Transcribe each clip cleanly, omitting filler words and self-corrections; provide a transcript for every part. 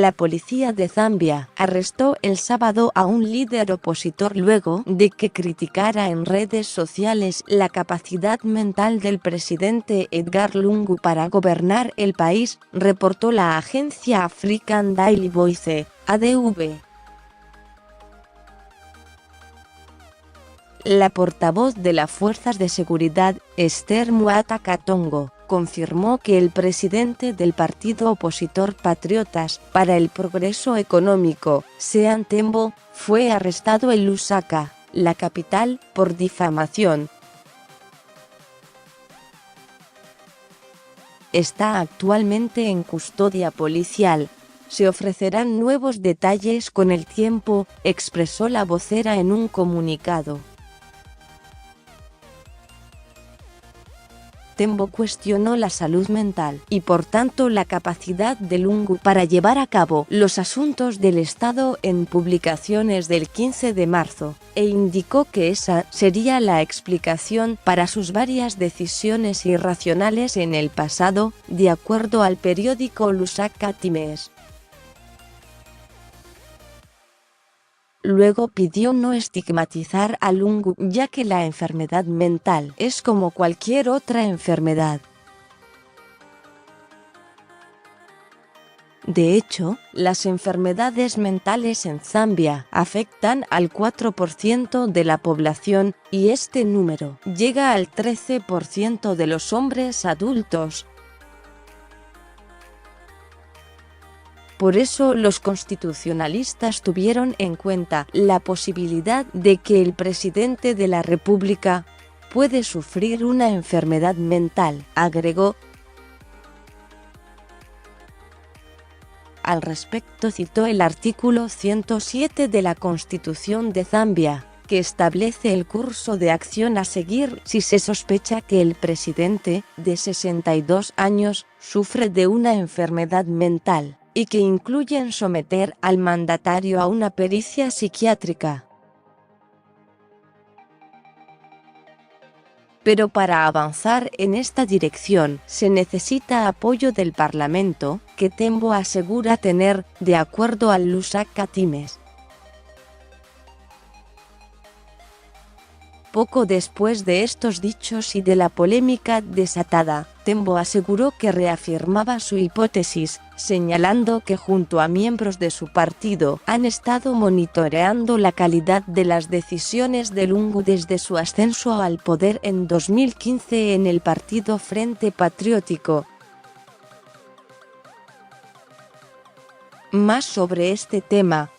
La policía de Zambia arrestó el sábado a un líder opositor luego de que criticara en redes sociales la capacidad mental del presidente Edgar Lungu para gobernar el país, reportó la agencia African Daily Voice, ADV. La portavoz de las Fuerzas de Seguridad, Esther Muata Katongo, confirmó que el presidente del partido opositor Patriotas para el Progreso Económico, Sean Tembo, fue arrestado en Lusaka, la capital, por difamación. Está actualmente en custodia policial. Se ofrecerán nuevos detalles con el tiempo, expresó la vocera en un comunicado. Tembo cuestionó la salud mental y por tanto la capacidad de Lungu para llevar a cabo los asuntos del Estado en publicaciones del 15 de marzo, e indicó que esa sería la explicación para sus varias decisiones irracionales en el pasado, de acuerdo al periódico Lusaka Times. Luego pidió no estigmatizar a Lungu ya que la enfermedad mental es como cualquier otra enfermedad. De hecho, las enfermedades mentales en Zambia afectan al 4% de la población, y este número llega al 13% de los hombres adultos. Por eso los constitucionalistas tuvieron en cuenta la posibilidad de que el presidente de la República puede sufrir una enfermedad mental, agregó. Al respecto citó el artículo 107 de la Constitución de Zambia, que establece el curso de acción a seguir si se sospecha que el presidente, de 62 años, sufre de una enfermedad mental, y que incluyen someter al mandatario a una pericia psiquiátrica. Pero para avanzar en esta dirección se necesita apoyo del Parlamento, que Tembo asegura tener, de acuerdo al Lusaka Times. Poco después de estos dichos y de la polémica desatada, Tembo aseguró que reafirmaba su hipótesis, señalando que junto a miembros de su partido han estado monitoreando la calidad de las decisiones de Lungu desde su ascenso al poder en 2015 en el partido Frente Patriótico. Más sobre este tema.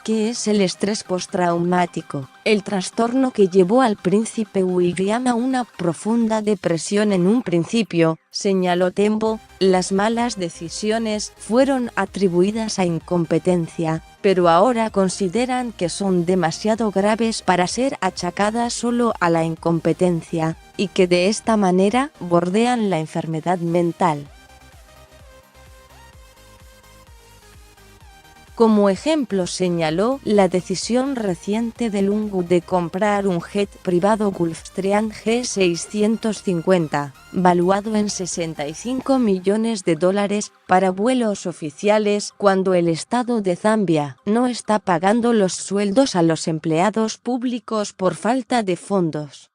¿Qué es el estrés postraumático? El trastorno que llevó al príncipe William a una profunda depresión en un principio, señaló Tembo. Las malas decisiones fueron atribuidas a incompetencia, pero ahora consideran que son demasiado graves para ser achacadas solo a la incompetencia, y que de esta manera bordean la enfermedad mental. Como ejemplo señaló la decisión reciente de Lungu de comprar un jet privado Gulfstream G650, valuado en $65 millones para vuelos oficiales, cuando el Estado de Zambia no está pagando los sueldos a los empleados públicos por falta de fondos.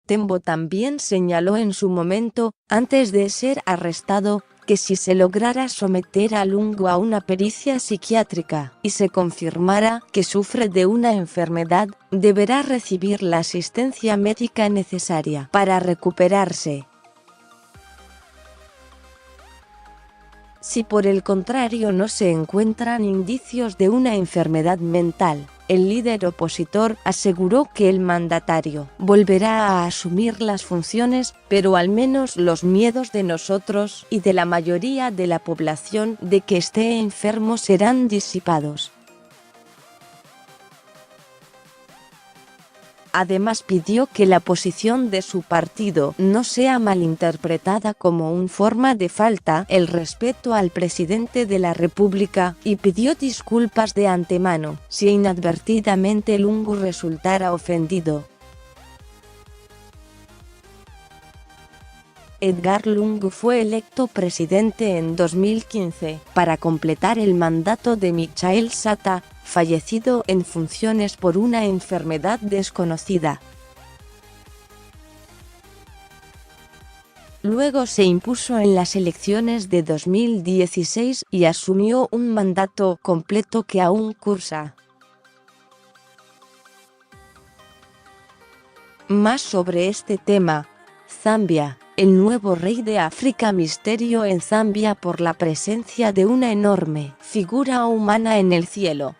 Tembo también señaló en su momento, antes de ser arrestado, que si se lograra someter a Lungu a una pericia psiquiátrica y se confirmara que sufre de una enfermedad, deberá recibir la asistencia médica necesaria para recuperarse. Si por el contrario no se encuentran indicios de una enfermedad mental, el líder opositor aseguró que el mandatario volverá a asumir las funciones, pero al menos los miedos de nosotros y de la mayoría de la población de que esté enfermo serán disipados. Además pidió que la posición de su partido no sea malinterpretada como una forma de falta el respeto al presidente de la República, y pidió disculpas de antemano si inadvertidamente Lungu resultara ofendido. Edgar Lungu fue electo presidente en 2015, para completar el mandato de Michael Sata, fallecido en funciones por una enfermedad desconocida. Luego se impuso en las elecciones de 2016 y asumió un mandato completo que aún cursa. Más sobre este tema. Zambia. El nuevo rey de África. Misterio en Zambia por la presencia de una enorme figura humana en el cielo.